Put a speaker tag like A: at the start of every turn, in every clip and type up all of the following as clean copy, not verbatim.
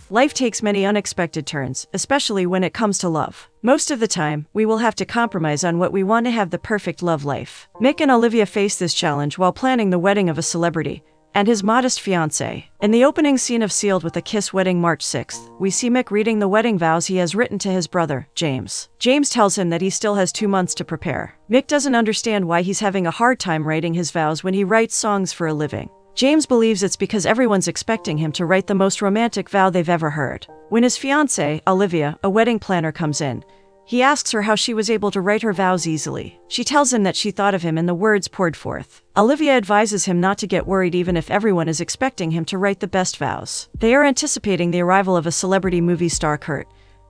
A: life takes many unexpected turns, especially when it comes to love. Most of the time, we will have to compromise on what we want to have the perfect love life. Mick and Olivia face this challenge while planning the wedding of a celebrity and his modest fiancée. In the opening scene of Sealed with a Kiss wedding March 6th, we see Mick reading the wedding vows he has written to his brother, James. James tells him that he still has 2 months to prepare. Mick doesn't understand why he's having a hard time writing his vows when he writes songs for a living. James believes it's because everyone's expecting him to write the most romantic vow they've ever heard. When his fiancée, Olivia, a wedding planner, comes in, he asks her how she was able to write her vows easily. She tells him that she thought of him and the words poured forth. Olivia advises him not to get worried even if everyone is expecting him to write the best vows. They are anticipating the arrival of a celebrity movie star, Kurt,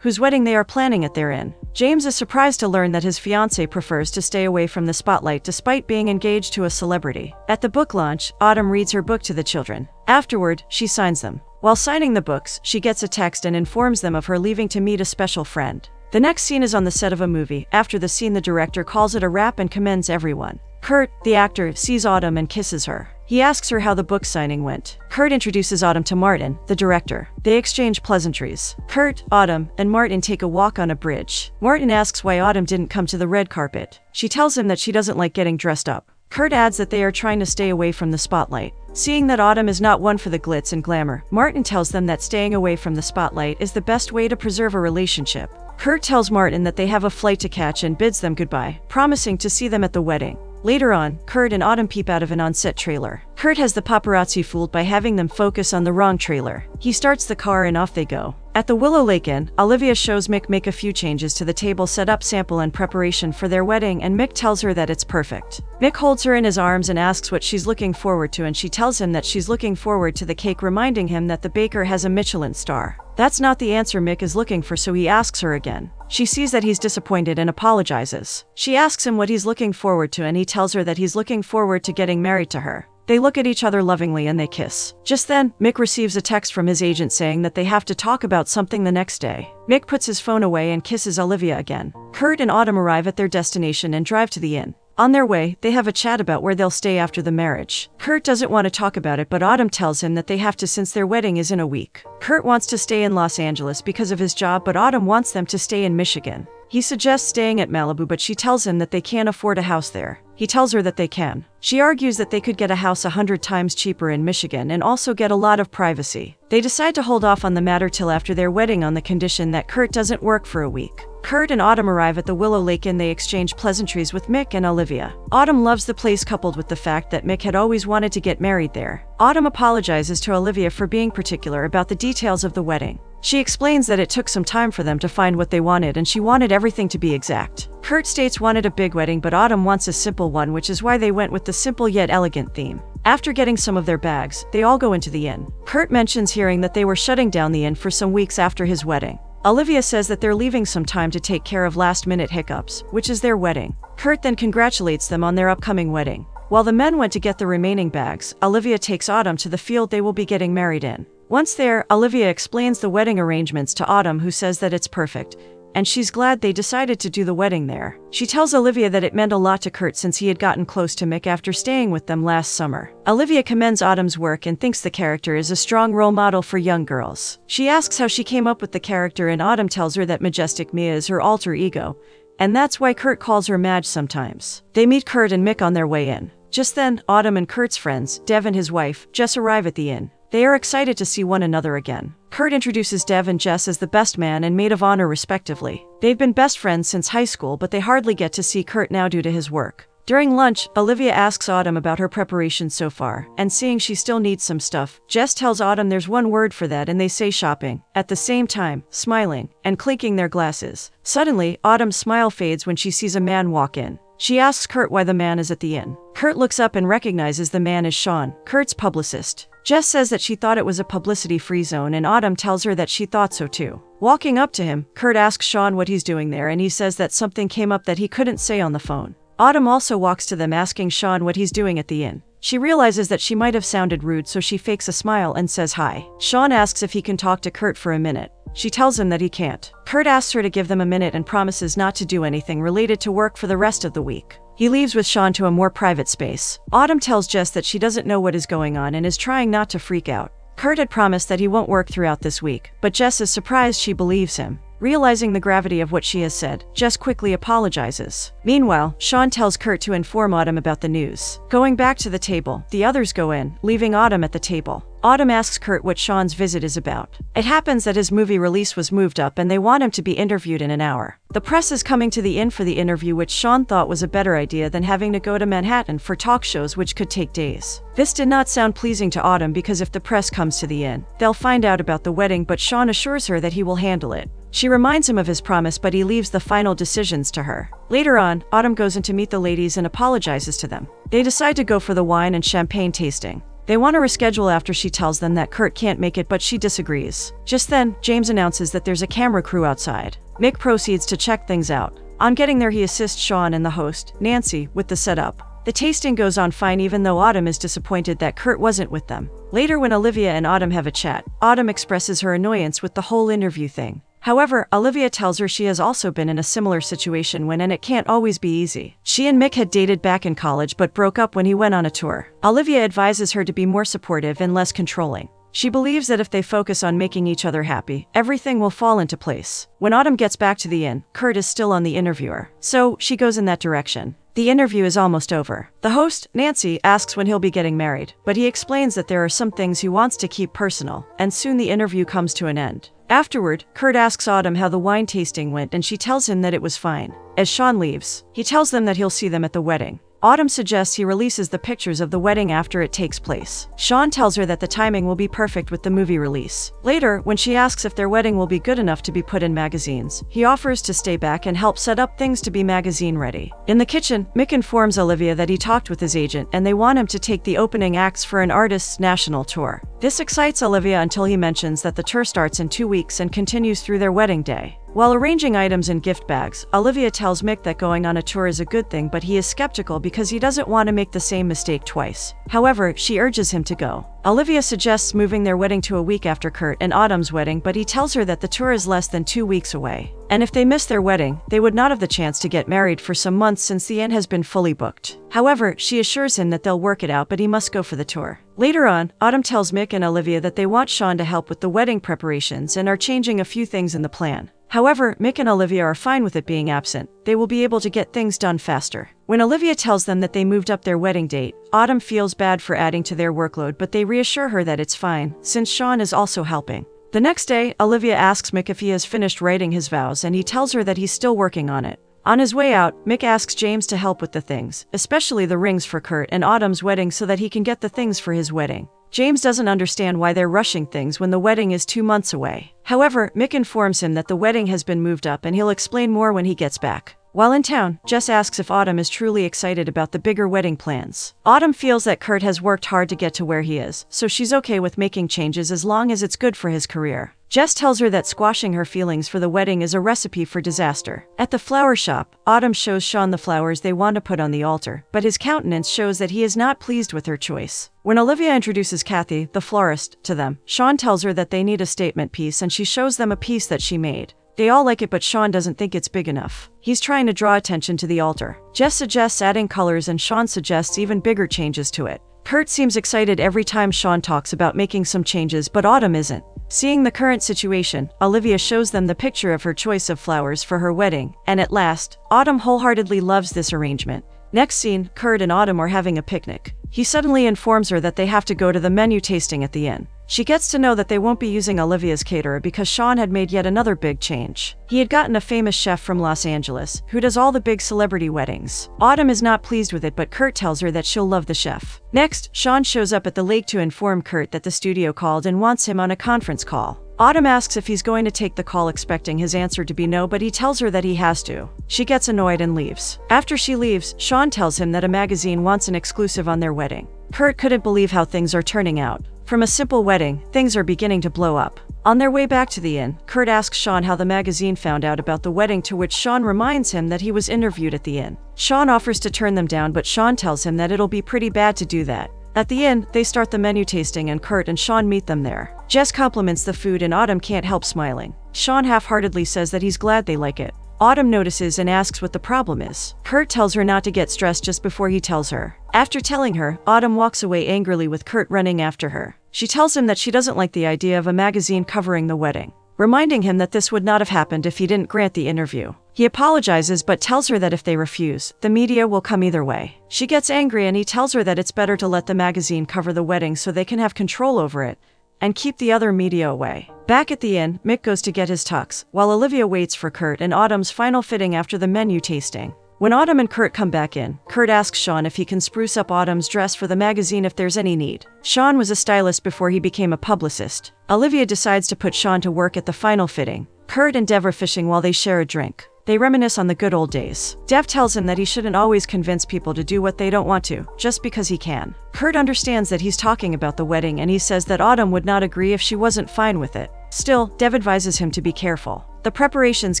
A: whose wedding they are planning at their inn. James is surprised to learn that his fiancée prefers to stay away from the spotlight despite being engaged to a celebrity. At the book launch, Autumn reads her book to the children. Afterward, she signs them. While signing the books, she gets a text and informs them of her leaving to meet a special friend. The next scene is on the set of a movie. After the scene, the director calls it a wrap and commends everyone. Kurt, the actor, sees Autumn and kisses her. He asks her how the book signing went. Kurt introduces Autumn to Martin, the director. They exchange pleasantries. Kurt, Autumn, and Martin take a walk on a bridge. Martin asks why Autumn didn't come to the red carpet. She tells him that she doesn't like getting dressed up. Kurt adds that they are trying to stay away from the spotlight. Seeing that Autumn is not one for the glitz and glamour, Martin tells them that staying away from the spotlight is the best way to preserve a relationship. Kurt tells Martin that they have a flight to catch and bids them goodbye, promising to see them at the wedding. Later on, Kurt and Autumn peep out of an on-set trailer. Kurt has the paparazzi fooled by having them focus on the wrong trailer. He starts the car and off they go. At the Willow Lake Inn, Olivia shows Mick make a few changes to the table set up sample in preparation for their wedding, and Mick tells her that it's perfect. Mick holds her in his arms and asks what she's looking forward to, and she tells him that she's looking forward to the cake, reminding him that the baker has a Michelin star. That's not the answer Mick is looking for, so he asks her again. She sees that he's disappointed and apologizes. She asks him what he's looking forward to, and he tells her that he's looking forward to getting married to her. They look at each other lovingly and they kiss. Just then, Mick receives a text from his agent saying that they have to talk about something the next day. Mick puts his phone away and kisses Olivia again. Kurt and Autumn arrive at their destination and drive to the inn. On their way, they have a chat about where they'll stay after the marriage. Kurt doesn't want to talk about it, but Autumn tells him that they have to since their wedding is in a week. Kurt wants to stay in Los Angeles because of his job, but Autumn wants them to stay in Michigan. He suggests staying at Malibu, but she tells him that they can't afford a house there. He tells her that they can. She argues that they could get a house 100 times cheaper in Michigan and also get a lot of privacy. They decide to hold off on the matter till after their wedding on the condition that Kurt doesn't work for a week. Kurt and Autumn arrive at the Willow Lake Inn. They exchange pleasantries with Mick and Olivia. Autumn loves the place, coupled with the fact that Mick had always wanted to get married there. Autumn apologizes to Olivia for being particular about the details of the wedding. She explains that it took some time for them to find what they wanted, and she wanted everything to be exact. Kurt states wanted a big wedding, but Autumn wants a simple one, which is why they went with the simple yet elegant theme. After getting some of their bags, they all go into the inn. Kurt mentions hearing that they were shutting down the inn for some weeks after his wedding. Olivia says that they're leaving some time to take care of last-minute hiccups, which is their wedding. Kurt then congratulates them on their upcoming wedding. While the men went to get the remaining bags, Olivia takes Autumn to the field they will be getting married in. Once there, Olivia explains the wedding arrangements to Autumn, who says that it's perfect, and she's glad they decided to do the wedding there. She tells Olivia that it meant a lot to Kurt since he had gotten close to Mick after staying with them last summer. Olivia commends Autumn's work and thinks the character is a strong role model for young girls. She asks how she came up with the character, and Autumn tells her that Majestic Mia is her alter ego, and that's why Kurt calls her Madge sometimes. They meet Kurt and Mick on their way in. Just then, Autumn and Kurt's friends, Dev and his wife, Jess, arrive at the inn. They are excited to see one another again. Kurt introduces Dev and Jess as the best man and maid of honor respectively. They've been best friends since high school, but they hardly get to see Kurt now due to his work. During lunch, Olivia asks Autumn about her preparations so far, and seeing she still needs some stuff, Jess tells Autumn there's one word for that, and they say shopping, at the same time, smiling, and clinking their glasses. Suddenly, Autumn's smile fades when she sees a man walk in. She asks Kurt why the man is at the inn. Kurt looks up and recognizes the man as Sean, Kurt's publicist. Jess says that she thought it was a publicity-free zone, and Autumn tells her that she thought so too. Walking up to him, Kurt asks Sean what he's doing there, and he says that something came up that he couldn't say on the phone. Autumn also walks to them asking Sean what he's doing at the inn. She realizes that she might have sounded rude, so she fakes a smile and says hi. Sean asks if he can talk to Kurt for a minute. She tells him that he can't. Kurt asks her to give them a minute and promises not to do anything related to work for the rest of the week. He leaves with Sean to a more private space. Autumn tells Jess that she doesn't know what is going on and is trying not to freak out. Kurt had promised that he won't work throughout this week, but Jess is surprised she believes him. Realizing the gravity of what she has said, Jess quickly apologizes. Meanwhile, Sean tells Kurt to inform Autumn about the news. Going back to the table, the others go in, leaving Autumn at the table. Autumn asks Kurt what Sean's visit is about. It happens that his movie release was moved up and they want him to be interviewed in an hour. The press is coming to the inn for the interview, which Sean thought was a better idea than having to go to Manhattan for talk shows which could take days. This did not sound pleasing to Autumn because if the press comes to the inn, they'll find out about the wedding, but Sean assures her that he will handle it. She reminds him of his promise, but he leaves the final decisions to her. Later on, Autumn goes in to meet the ladies and apologizes to them. They decide to go for the wine and champagne tasting. They want to reschedule after she tells them that Kurt can't make it, but she disagrees. Just then, James announces that there's a camera crew outside. Mick proceeds to check things out. On getting there, he assists Sean and the host, Nancy, with the setup. The tasting goes on fine, even though Autumn is disappointed that Kurt wasn't with them. Later, when Olivia and Autumn have a chat, Autumn expresses her annoyance with the whole interview thing. However, Olivia tells her she has also been in a similar situation and it can't always be easy. She and Mick had dated back in college but broke up when he went on a tour. Olivia advises her to be more supportive and less controlling. She believes that if they focus on making each other happy, everything will fall into place. When Autumn gets back to the inn, Kurt is still on the interviewer, so she goes in that direction. The interview is almost over. The host, Nancy, asks when he'll be getting married, but he explains that there are some things he wants to keep personal, and soon the interview comes to an end. Afterward, Kurt asks Autumn how the wine tasting went and she tells him that it was fine. As Sean leaves, he tells them that he'll see them at the wedding. Autumn suggests he releases the pictures of the wedding after it takes place. Sean tells her that the timing will be perfect with the movie release. Later, when she asks if their wedding will be good enough to be put in magazines, he offers to stay back and help set up things to be magazine ready. In the kitchen, Mick informs Olivia that he talked with his agent and they want him to take the opening acts for an artist's national tour. This excites Olivia until he mentions that the tour starts in 2 weeks and continues through their wedding day. While arranging items in gift bags, Olivia tells Mick that going on a tour is a good thing, but he is skeptical because he doesn't want to make the same mistake twice. However, she urges him to go. Olivia suggests moving their wedding to a week after Kurt and Autumn's wedding, but he tells her that the tour is less than 2 weeks away. And if they miss their wedding, they would not have the chance to get married for some months since the inn has been fully booked. However, she assures him that they'll work it out, but he must go for the tour. Later on, Autumn tells Mick and Olivia that they want Sean to help with the wedding preparations and are changing a few things in the plan. However, Mick and Olivia are fine with it being absent. They will be able to get things done faster. When Olivia tells them that they moved up their wedding date, Autumn feels bad for adding to their workload, but they reassure her that it's fine, since Sean is also helping. The next day, Olivia asks Mick if he has finished writing his vows, and he tells her that he's still working on it. On his way out, Mick asks James to help with the things, especially the rings for Kurt and Autumn's wedding, so that he can get the things for his wedding. James doesn't understand why they're rushing things when the wedding is 2 months away. However, Mick informs him that the wedding has been moved up and he'll explain more when he gets back. While in town, Jess asks if Autumn is truly excited about the bigger wedding plans. Autumn feels that Kurt has worked hard to get to where he is, so she's okay with making changes as long as it's good for his career. Jess tells her that squashing her feelings for the wedding is a recipe for disaster. At the flower shop, Autumn shows Sean the flowers they want to put on the altar, but his countenance shows that he is not pleased with her choice. When Olivia introduces Kathy, the florist, to them, Sean tells her that they need a statement piece and she shows them a piece that she made. They all like it, but Sean doesn't think it's big enough. He's trying to draw attention to the altar. Jess suggests adding colors and Sean suggests even bigger changes to it. Kurt seems excited every time Sean talks about making some changes, but Autumn isn't. Seeing the current situation, Olivia shows them the picture of her choice of flowers for her wedding, and at last, Autumn wholeheartedly loves this arrangement. Next scene, Kurt and Autumn are having a picnic. He suddenly informs her that they have to go to the menu tasting at the inn. She gets to know that they won't be using Olivia's caterer because Sean had made yet another big change. He had gotten a famous chef from Los Angeles, who does all the big celebrity weddings. Autumn is not pleased with it, but Kurt tells her that she'll love the chef. Next, Sean shows up at the lake to inform Kurt that the studio called and wants him on a conference call. Autumn asks if he's going to take the call, expecting his answer to be no, but he tells her that he has to. She gets annoyed and leaves. After she leaves, Sean tells him that a magazine wants an exclusive on their wedding. Kurt couldn't believe how things are turning out. From a simple wedding, things are beginning to blow up. On their way back to the inn, Kurt asks Sean how the magazine found out about the wedding, to which Sean reminds him that he was interviewed at the inn. Sean offers to turn them down, but Sean tells him that it'll be pretty bad to do that. At the inn, they start the menu tasting and Kurt and Sean meet them there. Jess compliments the food and Autumn can't help smiling. Sean half-heartedly says that he's glad they like it. Autumn notices and asks what the problem is. Kurt tells her not to get stressed just before he tells her. After telling her, Autumn walks away angrily with Kurt running after her. She tells him that she doesn't like the idea of a magazine covering the wedding, reminding him that this would not have happened if he didn't grant the interview. He apologizes but tells her that if they refuse, the media will come either way. She gets angry and he tells her that it's better to let the magazine cover the wedding so they can have control over it and keep the other media away. Back at the inn, Mick goes to get his tux, while Olivia waits for Kurt and Autumn's final fitting after the menu tasting. When Autumn and Kurt come back in, Kurt asks Sean if he can spruce up Autumn's dress for the magazine if there's any need. Sean was a stylist before he became a publicist. Olivia decides to put Sean to work at the final fitting. Kurt and Dev are fishing while they share a drink. They reminisce on the good old days. Dev tells him that he shouldn't always convince people to do what they don't want to, just because he can. Kurt understands that he's talking about the wedding and he says that Autumn would not agree if she wasn't fine with it. Still, Dev advises him to be careful. The preparations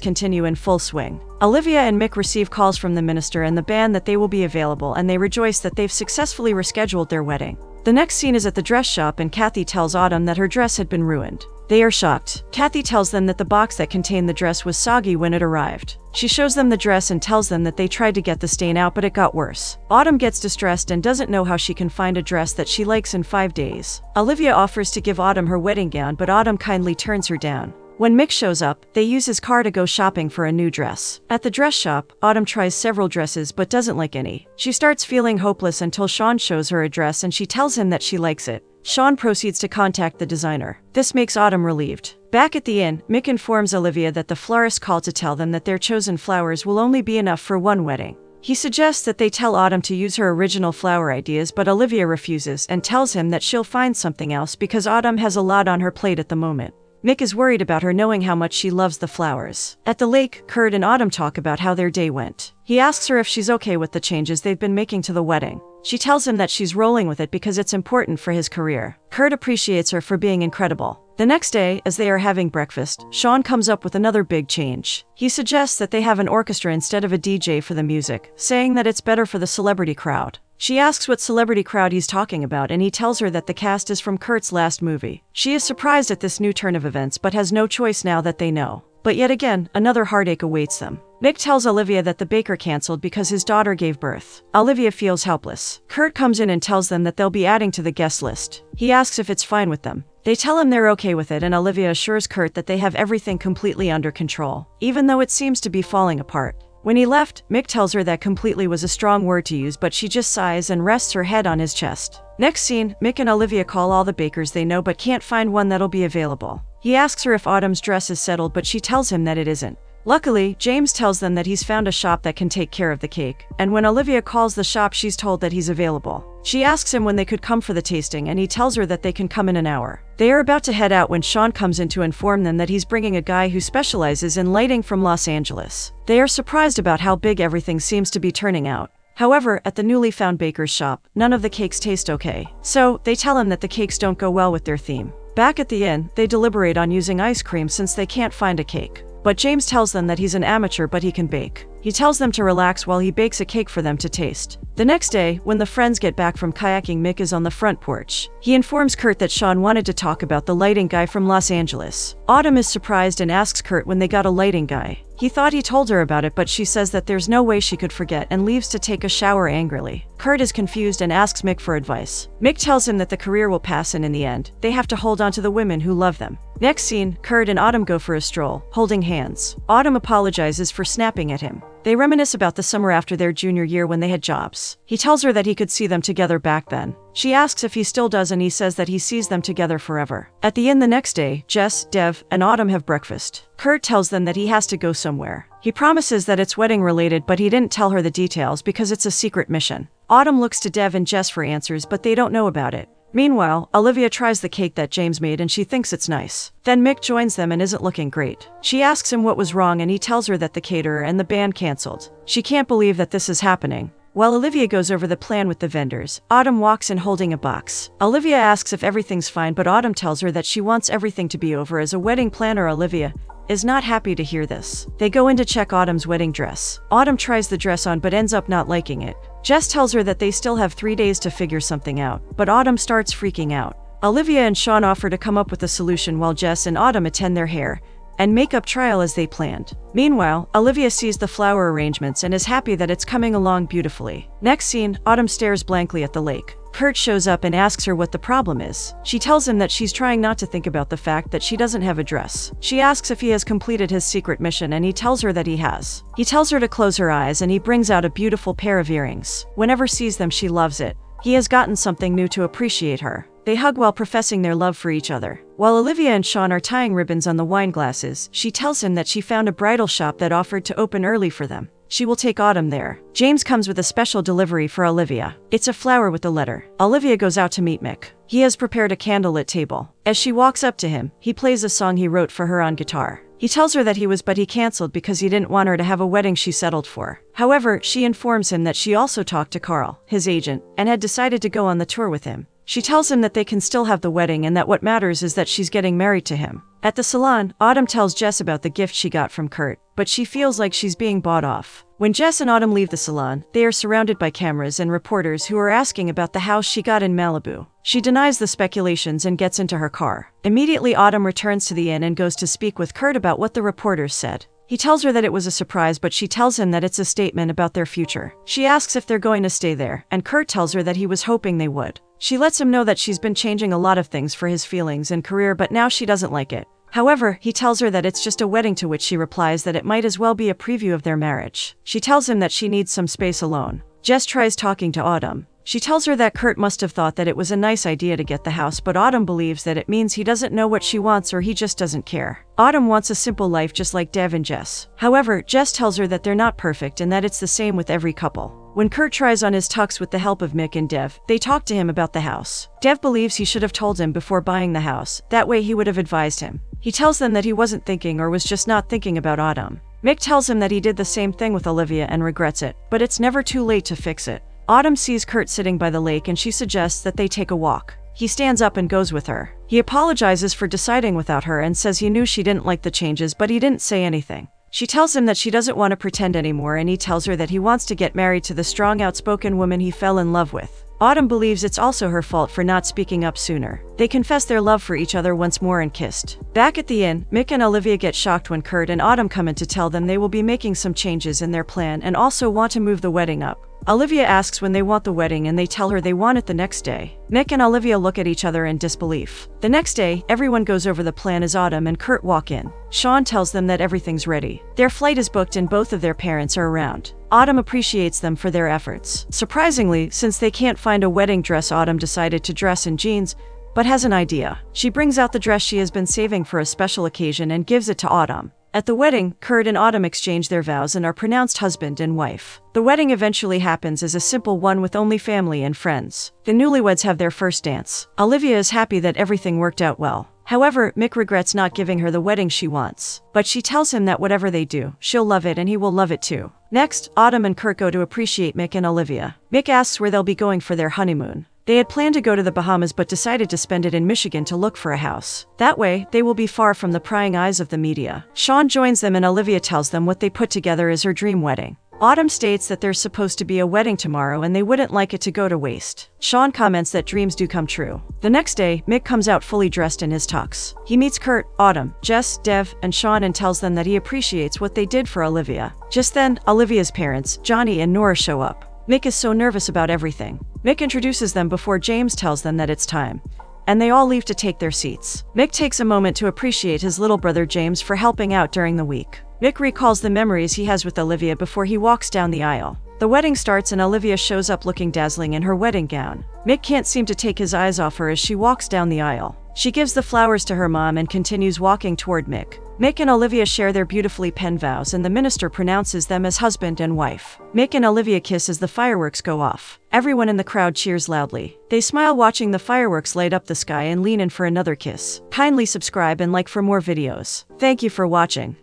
A: continue in full swing. Olivia and Mick receive calls from the minister and the band that they will be available, and they rejoice that they've successfully rescheduled their wedding. The next scene is at the dress shop and Kathy tells Autumn that her dress had been ruined. They are shocked. Kathy tells them that the box that contained the dress was soggy when it arrived. She shows them the dress and tells them that they tried to get the stain out but it got worse. Autumn gets distressed and doesn't know how she can find a dress that she likes in 5 days. Olivia offers to give Autumn her wedding gown but Autumn kindly turns her down. When Mick shows up, they use his car to go shopping for a new dress. At the dress shop, Autumn tries several dresses but doesn't like any. She starts feeling hopeless until Sean shows her a dress and she tells him that she likes it. Sean proceeds to contact the designer. This makes Autumn relieved. Back at the inn, Mick informs Olivia that the florist called to tell them that their chosen flowers will only be enough for one wedding. He suggests that they tell Autumn to use her original flower ideas, but Olivia refuses and tells him that she'll find something else because Autumn has a lot on her plate at the moment. Mick is worried about her knowing how much she loves the flowers. At the lake, Kurt and Autumn talk about how their day went. He asks her if she's okay with the changes they've been making to the wedding. She tells him that she's rolling with it because it's important for his career. Kurt appreciates her for being incredible. The next day, as they are having breakfast, Sean comes up with another big change. He suggests that they have an orchestra instead of a DJ for the music, saying that it's better for the celebrity crowd. She asks what celebrity crowd he's talking about and he tells her that the cast is from Kurt's last movie. She is surprised at this new turn of events but has no choice now that they know. But yet again, another heartache awaits them. Mick tells Olivia that the baker canceled because his daughter gave birth. Olivia feels helpless. Kurt comes in and tells them that they'll be adding to the guest list. He asks if it's fine with them. They tell him they're okay with it and Olivia assures Kurt that they have everything completely under control, even though it seems to be falling apart. When he left, Mick tells her that completely was a strong word to use but she just sighs and rests her head on his chest. Next scene, Mick and Olivia call all the bakers they know but can't find one that'll be available. He asks her if Autumn's dress is settled but she tells him that it isn't. Luckily, James tells them that he's found a shop that can take care of the cake, and when Olivia calls the shop she's told that he's available. She asks him when they could come for the tasting and he tells her that they can come in an hour. They are about to head out when Sean comes in to inform them that he's bringing a guy who specializes in lighting from Los Angeles. They are surprised about how big everything seems to be turning out. However, at the newly found baker's shop, none of the cakes taste okay, so they tell him that the cakes don't go well with their theme. Back at the inn, they deliberate on using ice cream since they can't find a cake. But James tells them that he's an amateur but he can bake. He tells them to relax while he bakes a cake for them to taste. The next day, when the friends get back from kayaking, Mick is on the front porch. He informs Kurt that Sean wanted to talk about the lighting guy from Los Angeles. Autumn is surprised and asks Kurt when they got a lighting guy. He thought he told her about it but she says that there's no way she could forget and leaves to take a shower angrily. Kurt is confused and asks Mick for advice. Mick tells him that the career will pass and in the end, they have to hold on to the women who love them. Next scene, Kurt and Autumn go for a stroll, holding hands. Autumn apologizes for snapping at him. They reminisce about the summer after their junior year when they had jobs. He tells her that he could see them together back then. She asks if he still does and he says that he sees them together forever. At the inn the next day, Jess, Dev, and Autumn have breakfast. Kurt tells them that he has to go somewhere. He promises that it's wedding related but he didn't tell her the details because it's a secret mission. Autumn looks to Dev and Jess for answers but they don't know about it. Meanwhile, Olivia tries the cake that James made and she thinks it's nice. Then Mick joins them and isn't looking great. She asks him what was wrong and he tells her that the caterer and the band canceled. She can't believe that this is happening. While Olivia goes over the plan with the vendors, Autumn walks in holding a box. Olivia asks if everything's fine but Autumn tells her that she wants everything to be over. As a wedding planner, Olivia is not happy to hear this. They go in to check Autumn's wedding dress. Autumn tries the dress on but ends up not liking it. Jess tells her that they still have 3 days to figure something out, but Autumn starts freaking out. Olivia and Sean offer to come up with a solution while Jess and Autumn attend their hair, and makeup trial as they planned. Meanwhile, Olivia sees the flower arrangements and is happy that it's coming along beautifully. Next scene, Autumn stares blankly at the lake. Kurt shows up and asks her what the problem is. She tells him that she's trying not to think about the fact that she doesn't have a dress. She asks if he has completed his secret mission and he tells her that he has. He tells her to close her eyes and he brings out a beautiful pair of earrings. Whenever sees them, she loves it. He has gotten something new to appreciate her. They hug while professing their love for each other. While Olivia and Sean are tying ribbons on the wine glasses, she tells him that she found a bridal shop that offered to open early for them. She will take Autumn there. James comes with a special delivery for Olivia. It's a flower with a letter. Olivia goes out to meet Mick. He has prepared a candlelit table. As she walks up to him, he plays a song he wrote for her on guitar. He tells her that he canceled because he didn't want her to have a wedding she settled for. However, she informs him that she also talked to Carl, his agent, and had decided to go on the tour with him. She tells him that they can still have the wedding and that what matters is that she's getting married to him. At the salon, Autumn tells Jess about the gift she got from Kurt, but she feels like she's being bought off. When Jess and Autumn leave the salon, they are surrounded by cameras and reporters who are asking about the house she got in Malibu. She denies the speculations and gets into her car. Immediately, Autumn returns to the inn and goes to speak with Kurt about what the reporters said. He tells her that it was a surprise, but she tells him that it's a statement about their future. She asks if they're going to stay there, and Kurt tells her that he was hoping they would. She lets him know that she's been changing a lot of things for his feelings and career, but now she doesn't like it. However, he tells her that it's just a wedding, to which she replies that it might as well be a preview of their marriage. She tells him that she needs some space alone. Jess tries talking to Autumn. She tells her that Kurt must have thought that it was a nice idea to get the house, but Autumn believes that it means he doesn't know what she wants or he just doesn't care. Autumn wants a simple life just like Dev and Jess. However, Jess tells her that they're not perfect and that it's the same with every couple. When Kurt tries on his tux with the help of Mick and Dev, they talk to him about the house. Dev believes he should have told him before buying the house, that way he would have advised him. He tells them that he wasn't thinking or was just not thinking about Autumn. Mick tells him that he did the same thing with Olivia and regrets it, but it's never too late to fix it. Autumn sees Kurt sitting by the lake and she suggests that they take a walk. He stands up and goes with her. He apologizes for deciding without her and says he knew she didn't like the changes, but he didn't say anything. She tells him that she doesn't want to pretend anymore, and he tells her that he wants to get married to the strong, outspoken woman he fell in love with. Autumn believes it's also her fault for not speaking up sooner. They confess their love for each other once more and kissed. Back at the inn, Mick and Olivia get shocked when Kurt and Autumn come in to tell them they will be making some changes in their plan and also want to move the wedding up. Olivia asks when they want the wedding and they tell her they want it the next day. Mick and Olivia look at each other in disbelief. The next day, everyone goes over the plan as Autumn and Kurt walk in. Sean tells them that everything's ready. Their flight is booked and both of their parents are around. Autumn appreciates them for their efforts. Surprisingly, since they can't find a wedding dress, Autumn decided to dress in jeans, but has an idea. She brings out the dress she has been saving for a special occasion and gives it to Autumn. At the wedding, Kurt and Autumn exchange their vows and are pronounced husband and wife. The wedding eventually happens as a simple one with only family and friends. The newlyweds have their first dance. Olivia is happy that everything worked out well. However, Mick regrets not giving her the wedding she wants. But she tells him that whatever they do, she'll love it and he will love it too. Next, Autumn and Kurt go to appreciate Mick and Olivia. Mick asks where they'll be going for their honeymoon. They had planned to go to the Bahamas but decided to spend it in Michigan to look for a house. That way, they will be far from the prying eyes of the media. Sean joins them and Olivia tells them what they put together is her dream wedding. Autumn states that there's supposed to be a wedding tomorrow and they wouldn't like it to go to waste. Sean comments that dreams do come true. The next day, Mick comes out fully dressed in his tux. He meets Kurt, Autumn, Jess, Dev, and Sean and tells them that he appreciates what they did for Olivia. Just then, Olivia's parents, Johnny and Nora, show up. Mick is so nervous about everything. Mick introduces them before James tells them that it's time, and they all leave to take their seats. Mick takes a moment to appreciate his little brother James for helping out during the week. Mick recalls the memories he has with Olivia before he walks down the aisle. The wedding starts and Olivia shows up looking dazzling in her wedding gown. Mick can't seem to take his eyes off her as she walks down the aisle. She gives the flowers to her mom and continues walking toward Mick. Mick and Olivia share their beautifully penned vows and the minister pronounces them as husband and wife. Mick and Olivia kiss as the fireworks go off. Everyone in the crowd cheers loudly. They smile watching the fireworks light up the sky and lean in for another kiss. Kindly subscribe and like for more videos. Thank you for watching.